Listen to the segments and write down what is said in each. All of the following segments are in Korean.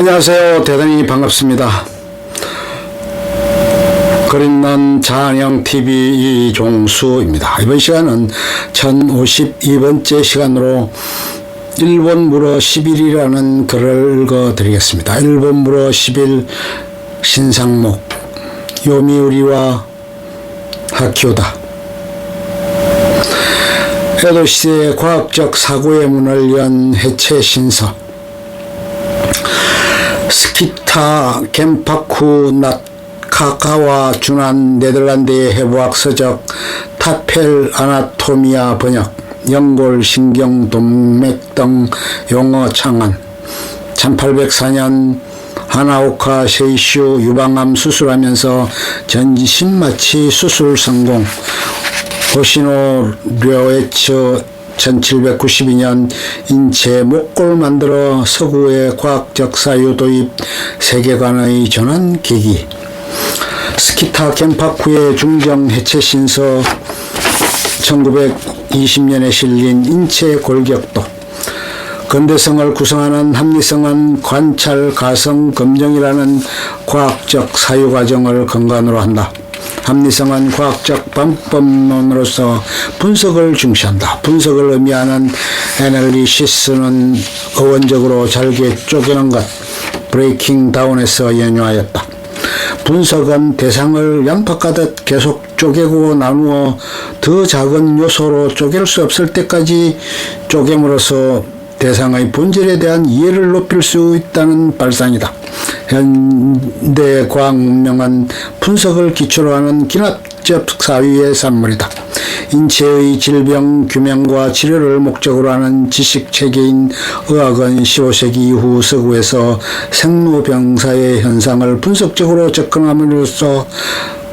안녕하세요. 대단히 반갑습니다. 그린난 잔영TV 이종수입니다. 이번 시간은 1052번째 시간으로 일본 물어 10일이라는 글을 읽어드리겠습니다. 일본 물어 10일 신상목 요미우리와 하키오다. 에도 시대의 과학적 사고의 문을 연 해체 신서 스키타 겐파쿠 나카카와 준한 네덜란드의 해부학 서적 타펠 아나토미아 번역 연골 신경 동맥 등 용어 창안 1804년 하나오카 세이슈 유방암 수술하면서 전신마취 수술 성공 호시노 료에츠 1792년 인체 목골 만들어 서구의 과학적 사유 도입 세계관의 전환 계기 스키타 겐파쿠의 중정 해체 신서 1920년에 실린 인체 골격도 근대성을 구성하는 합리성은 관찰, 가성, 검정이라는 과학적 사유 과정을 근간으로 한다. 합리성은 과학적 방법론으로서 분석을 중시한다. 분석을 의미하는 애널리시스는 어원적으로 잘게 쪼개는 것, 브레이킹 다운에서 연유하였다. 분석은 대상을 양파가듯 계속 쪼개고 나누어 더 작은 요소로 쪼갤 수 없을 때까지 쪼개므로써 대상의 본질에 대한 이해를 높일 수 있다는 발상이다. 현대 과학 문명은 분석을 기초로 하는 기하학적 사유의 산물이다. 인체의 질병 규명과 치료를 목적으로 하는 지식 체계인 의학은 15세기 이후 서구에서 생로병사의 현상을 분석적으로 접근함으로써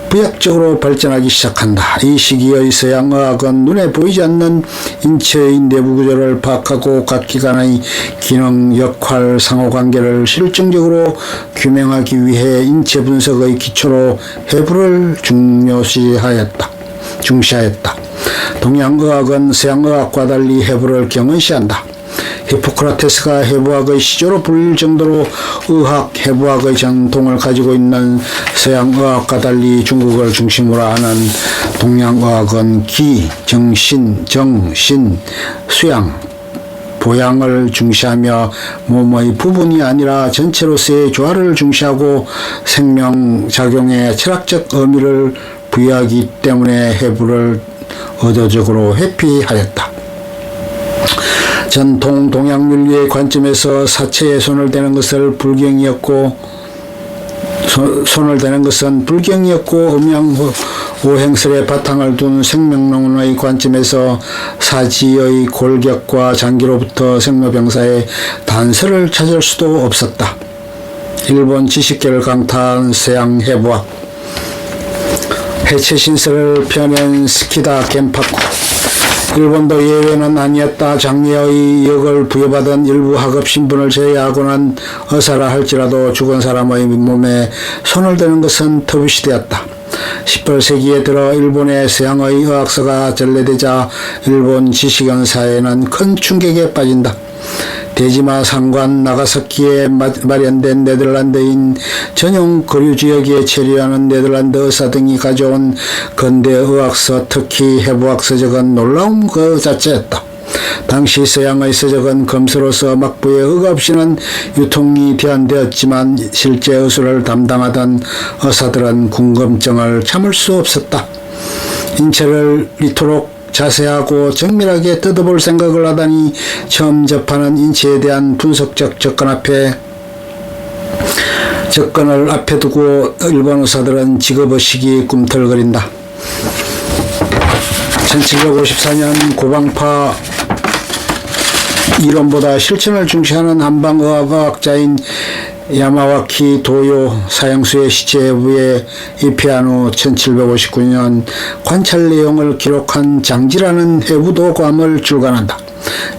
부약적으로 발전하기 시작한다. 이 시기의 서양의학은 눈에 보이지 않는 인체의 내부 구조를 파악하고 각 기관의 기능, 역할, 상호관계를 실증적으로 규명하기 위해 인체 분석의 기초로 해부를 중시하였다. 동양의학은 서양의학과 달리 해부를 경은시한다. 히포크라테스가 해부학의 시조로 불릴 정도로 의학, 해부학의 전통을 가지고 있는 서양의학과 달리 중국을 중심으로 하는 동양의학은 기, 정신, 수양, 보양을 중시하며 몸의 부분이 아니라 전체로서의 조화를 중시하고 생명작용에 철학적 의미를 부여하기 때문에 해부를 의도적으로 회피하였다. 전통 동양윤리의 관점에서 사체에 손을 대는 것은 불경이었고 음양오행설의 바탕을 둔 생명론의 관점에서 사지의 골격과 장기로부터 생로병사의 단서를 찾을 수도 없었다. 일본 지식계를 강타한 서양 해부학 해체 신설을 펴낸 스키다 겐파쿠 일본도 예외는 아니었다. 장례의 역을 부여받은 일부 학업 신분을 제외하고는 의사라 할지라도 죽은 사람의 몸에 손을 대는 것은 터부시되었다. 18세기에 들어 일본의 서양의 의학서가 전래되자 일본 지식인사회는 큰 충격에 빠진다. 대지마 상관 나가사키에 마련된 네덜란드인 전용 거류지역에 체류하는 네덜란드 의사 등이 가져온 근대 의학서, 특히 해부학 서적은 놀라운 그 자체였다. 당시 서양의 서적은 검수로서 막부의 의가 없이는 유통이 제한되었지만 실제 의술을 담당하던 의사들은 궁금증을 참을 수 없었다. 인체를 이토록 자세하고 정밀하게 뜯어볼 생각을 하다니 처음 접하는 인체에 대한 분석적 접근을 앞에 두고 일본 의사들은 직업의식이 꿈틀거린다. 1754년 고방파 이론보다 실천을 중시하는 한방의학자인 야마와키 도요 사형수의 시체 해부에 입회한 후 1759년 관찰 내용을 기록한 장지라는 해부 도감을 출간한다.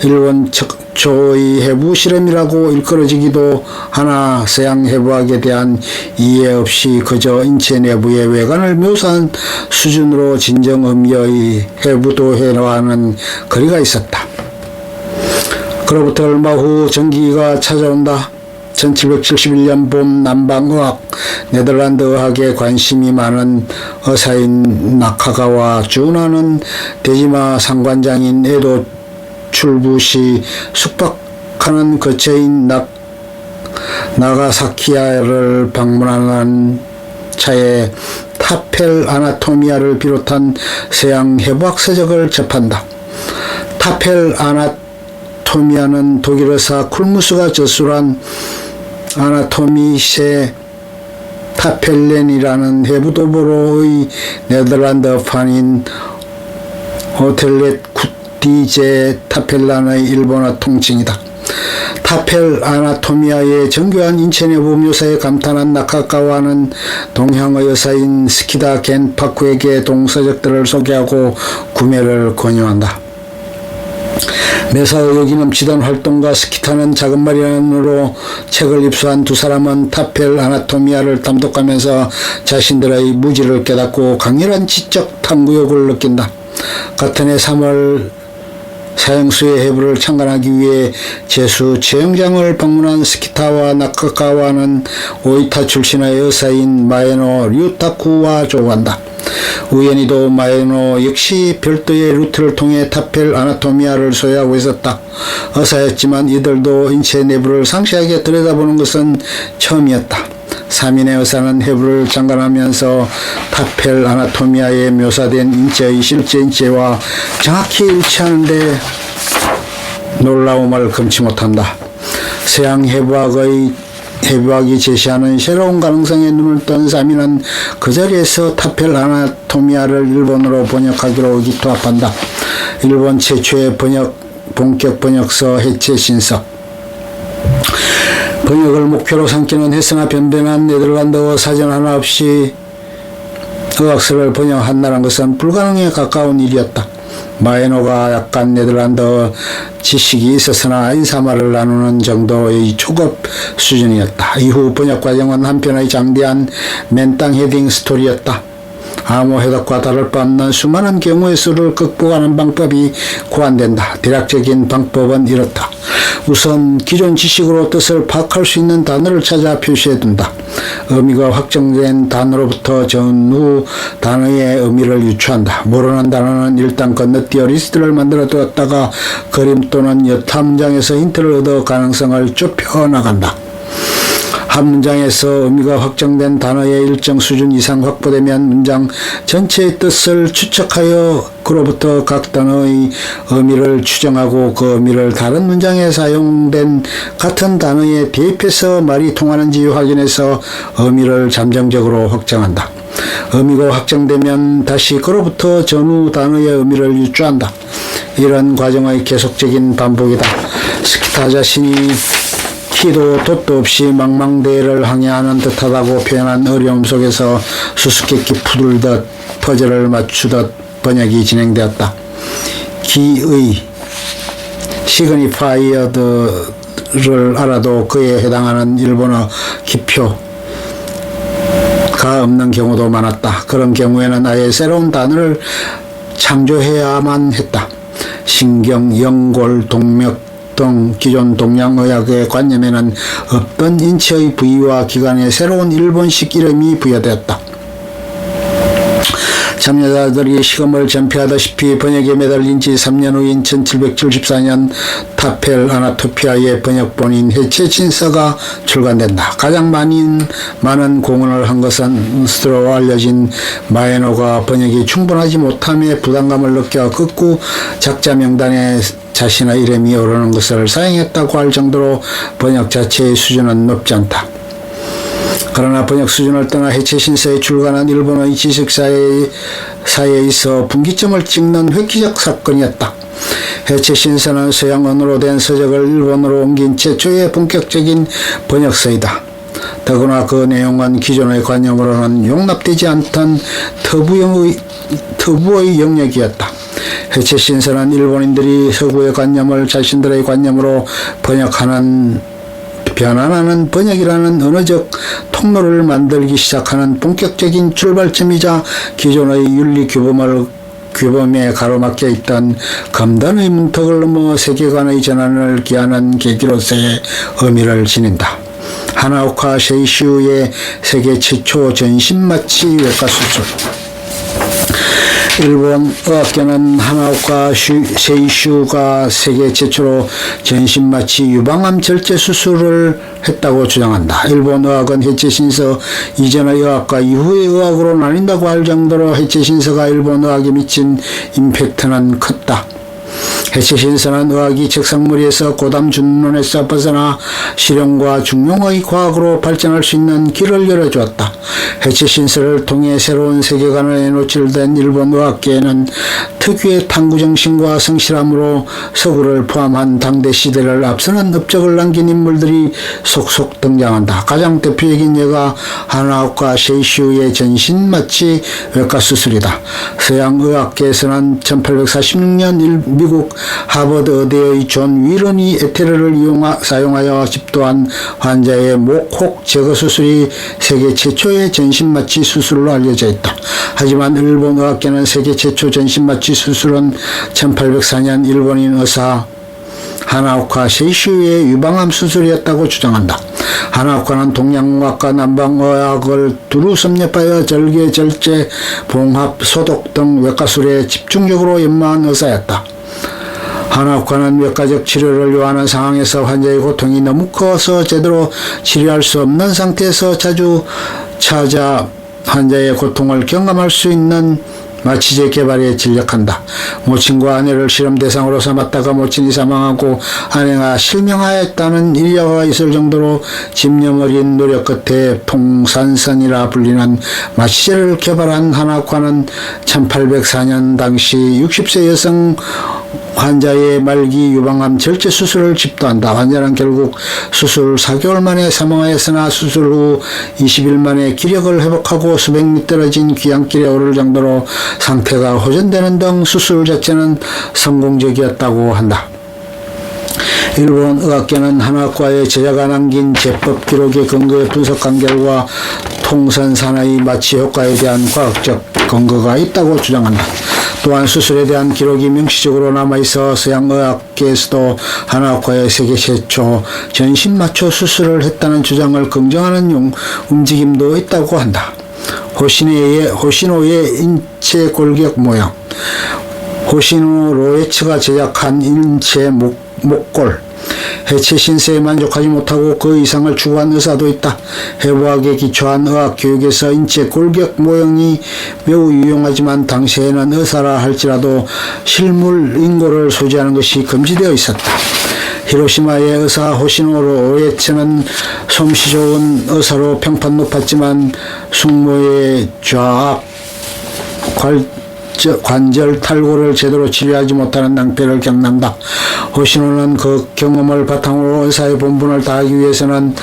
일본 척초의 해부 실험이라고 일컬어지기도 하나 서양 해부학에 대한 이해 없이 그저 인체 내부의 외관을 묘사한 수준으로 진정 의미의 해부도회와는 거리가 있었다. 그로부터 얼마 후 전기가 찾아온다. 1771년 봄 남방의학, 네덜란드 의학에 관심이 많은 의사인 나카가와 준하는 대지마 상관장인 에도 출부 시 숙박하는 거처인 나가사키야를 방문하는 차에 타펠 아나토미아를 비롯한 서양 해부학 서적을 접한다. 타펠 아나토미아는 독일 의사 쿨무스가 저술한 아나토미세 타펠렌이라는 해부도보로의 네덜란드판인 오텔렛 쿠티제 타펠란의 일본어 통칭이다. 타펠 아나토미아의 정교한 인체 내부 묘사에 감탄한 나카가와는 동양의 의사인 스키다 겐파쿠에게 동서적들을 소개하고 구매를 권유한다. 매사의 여기 넘치던 활동과 스키타는 작은 마련으로 책을 입수한 두 사람은 타펠 아나토미아를 탐독하면서 자신들의 무지를 깨닫고 강렬한 지적 탐구욕을 느낀다. 같은 해 3월 사형수의 해부를 창간하기 위해 제수 채용장을 방문한 스키타와 나카가와는 오이타 출신의 의사인 마에노 류타쿠와 조우한다. 우연히도 마에노 역시 별도의 루트를 통해 타펠 아나토미아를 소유하고 있었다. 의사였지만 이들도 인체 내부를 상세하게 들여다보는 것은 처음이었다. 3인의 의사는 해부를 장관하면서 타펠 아나토미아에 묘사된 인체의 실제 인체와 정확히 일치하는데 놀라움을 금치 못한다. 서양 해부학이 제시하는 새로운 가능성에 눈을 뜬 3인은 그 자리에서 타펠 아나토미아를 일본어로 번역하기로 의기투합한다. 일본 최초의 본격 번역서 해체신서. 번역을 목표로 삼기는 했으나 변변한 네덜란드어 사전 하나 없이 의학서를 번역한다는 것은 불가능에 가까운 일이었다. 마에노가 약간 네덜란드어 지식이 있었으나 인사말을 나누는 정도의 초급 수준이었다. 이후 번역 과정은 한편의 장대한 맨땅 헤딩 스토리였다. 아무 해독과 다를 바 없는 수많은 경우의 수를 극복하는 방법이 고안된다. 대략적인 방법은 이렇다. 우선 기존 지식으로 뜻을 파악할 수 있는 단어를 찾아 표시해둔다. 의미가 확정된 단어로부터 전후 단어의 의미를 유추한다. 모르는 단어는 일단 건너뛰어 리스트를 만들어 두었다가 그림 또는 여타 문장에서 힌트를 얻어 가능성을 좁혀 나간다. 한 문장에서 의미가 확정된 단어의 일정 수준 이상 확보되면 문장 전체의 뜻을 추측하여 그로부터 각 단어의 의미를 추정하고 그 의미를 다른 문장에 사용된 같은 단어에 대입해서 말이 통하는지 확인해서 의미를 잠정적으로 확정한다. 의미가 확정되면 다시 그로부터 전후 단어의 의미를 유추한다. 이런 과정의 계속적인 반복이다. 스키타 자신이 키도 돛도 없이 망망대해를 항해하는 듯하다고 표현한 어려움 속에서 수수께끼 푸들듯 퍼즐을 맞추듯 번역이 진행되었다. 기의 시그니파이어드를 알아도 그에 해당하는 일본어 기표가 없는 경우도 많았다. 그런 경우에는 아예 새로운 단어를 창조해야만 했다. 신경, 연골, 동맥 등 기존 동양의학의 관념에는 없던 인체의 부위와 기관에 새로운 일본식 이름이 부여되었다. 참여자들이 시험을 전폐하다시피 번역에 매달린 지 3년 후인 1774년 타펠 아나토피아의 번역본인 해체신서가 출간된다. 가장 많은 공헌을 한 것은 스스로 알려진 마에노가 번역이 충분하지 못함에 부담감을 느껴 극구 작자 명단에 자신의 이름이 오르는 것을 사용했다고 할 정도로 번역 자체의 수준은 높지 않다. 그러나 번역 수준을 떠나 해체신서에 출간한 일본의 지식사회에 있어 분기점을 찍는 획기적 사건이었다. 해체신서는 서양 언어로 된 서적을 일본어로 옮긴 최초의 본격적인 번역서이다. 더구나 그 내용은 기존의 관념으로는 용납되지 않던 터부의 영역이었다. 해체신서는 일본인들이 서구의 관념을 자신들의 관념으로 변환하는 번역이라는 언어적 통로를 만들기 시작하는 본격적인 출발점이자 기존의 윤리 규범에 가로막혀 있던 검단의 문턱을 넘어 세계관의 전환을 기하는 계기로서의 의미를 지닌다. 하나오카 세이슈의 세계 최초 전신마취 외과 수술. 일본 의학계는 하나오카 세이슈가 세계 최초로 전신마취 유방암 절제 수술을 했다고 주장한다. 일본 의학은 해체신서 이전의 의학과 이후의 의학으로 나뉜다고 할 정도로 해체신서가 일본 의학에 미친 임팩트는 컸다. 해체신서는 의학이 책상머리에서 고담 준론에서 벗어나 실용과 중용의 과학으로 발전할 수 있는 길을 열어주었다. 해체신서를 통해 새로운 세계관에 노출된 일본 의학계에는 특유의 탐구정신과 성실함으로 서구를 포함한 당대 시대를 앞서는 업적을 남긴 인물들이 속속 등장한다. 가장 대표적인 예가 하나오카 세이슈의 전신마취 외과 수술이다. 서양 의학계에서는 1846년 미국 하버드 의대의 존 윌런이 에테르를 사용하여 집도한 환자의 목혹 제거 수술이 세계 최초의 전신마취 수술로 알려져 있다. 하지만 일본 의학계는 세계 최초 전신마취 수술은 1804년 일본인 의사 하나오카 세이슈의 유방암 수술이었다고 주장한다. 하나오카는 동양의학과 남방의학을 두루 섭렵하여 절개, 절제, 봉합, 소독 등 외과술에 집중적으로 연마한 의사였다. 하나오카는 외과적 치료를 요하는 상황에서 환자의 고통이 너무 커서 제대로 치료할 수 없는 상태에서 자주 찾아 환자의 고통을 경험할 수 있는 마취제 개발에 진력한다. 모친과 아내를 실험 대상으로 삼았다가 모친이 사망하고 아내가 실명하였다는 일화가 있을 정도로 집념 어린 노력 끝에 통산선이라 불리는 마취제를 개발한 하나오카는 1804년 당시 60세 여성 환자의 말기 유방암 절제 수술을 집도한다. 환자는 결국 수술 4개월 만에 사망하였으나 수술 후 20일 만에 기력을 회복하고 수백 리 떨어진 귀향길에 오를 정도로 상태가 호전되는 등 수술 자체는 성공적이었다고 한다. 일본 의학계는 하나오카의 제자가 남긴 제법 기록에 근거해 분석한 결과 통산산의 마취 효과에 대한 과학적 근거가 있다고 주장한다. 또한 수술에 대한 기록이 명시적으로 남아있어 서양의학계에서도 하나오카의 세계 최초 전신마취 수술을 했다는 주장을 긍정하는 움직임도 있다고 한다. 호시노의 인체 골격 모형. 호시노 로에츠가 제작한 인체 목골. 해체 신세에 만족하지 못하고 그 이상을 추구한 의사도 있다. 해부학에 기초한 의학 교육에서 인체 골격 모형이 매우 유용하지만 당시에는 의사라 할지라도 실물 인고를 소지하는 것이 금지되어 있었다. 히로시마의 의사 호시노 오에츠는 솜씨 좋은 의사로 평판 높았지만 숙모의 좌압 관절 탈구를 제대로 치료하지 못하는 낭패를 겪는다. 호시노는 그 경험을 바탕으로 의사의 본분을 다하기 위해서는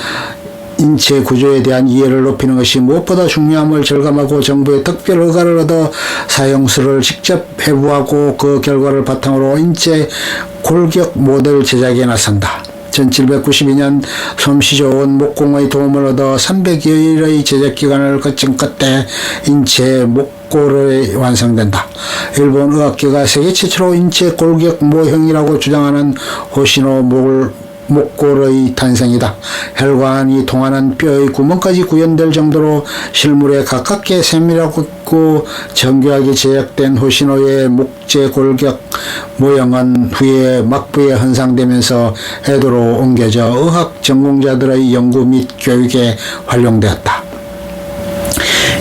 인체 구조에 대한 이해를 높이는 것이 무엇보다 중요함을 절감하고 정부의 특별 허가를 얻어 사용수를 직접 해부하고 그 결과를 바탕으로 인체 골격 모델 제작에 나선다. 1792년 솜씨 좋은 목공의 도움을 얻어 300여일의 제작 기간을 거친 끝에 인체 목골이 완성된다. 일본 의학계가 세계 최초로 인체 골격 모형이라고 주장하는 호시노 목골의 탄생이다. 혈관이 통하는 뼈의 구멍까지 구현될 정도로 실물에 가깝게 세밀하고 정교하게 제작된 호시노의 목재 골격 모형은 후에 막부에 현상되면서 에도로 옮겨져 의학 전공자들의 연구 및 교육에 활용되었다.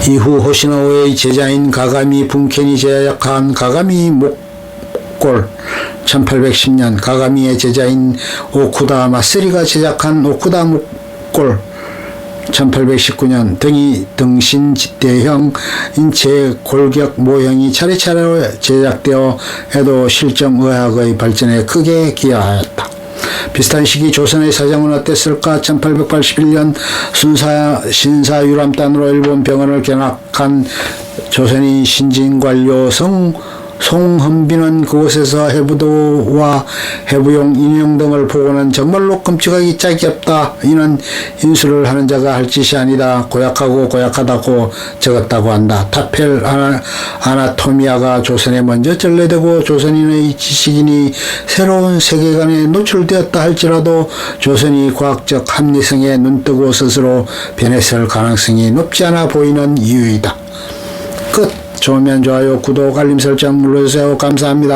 이후 호시노의 제자인 가가미 분켄이 제작한 가가미 목골, 1810년 가가미의 제자인 오쿠다 마쓰리가 제작한 오쿠다 목골, 1819년 등이 등신 대형 인체 골격 모형이 차례차례 제작되어 에도 실정의학의 발전에 크게 기여하였다. 비슷한 시기 조선의 사정은 어땠을까? 1881년 신사유람단으로 일본 병원을 견학한 조선인 신진관료 송헌비는 그곳에서 해부도와 해부용 인형 등을 보고는 정말로 끔찍하기 짝이 없다. 이는 인수를 하는 자가 할 짓이 아니다. 고약하고 고약하다고 적었다고 한다. 타펠 아나토미아가 조선에 먼저 전래되고 조선인의 지식인이 새로운 세계관에 노출되었다 할지라도 조선이 과학적 합리성에 눈뜨고 스스로 변했을 가능성이 높지 않아 보이는 이유이다. 끝. 좋으면 좋아요, 구독, 알림 설정 눌러주세요. 감사합니다.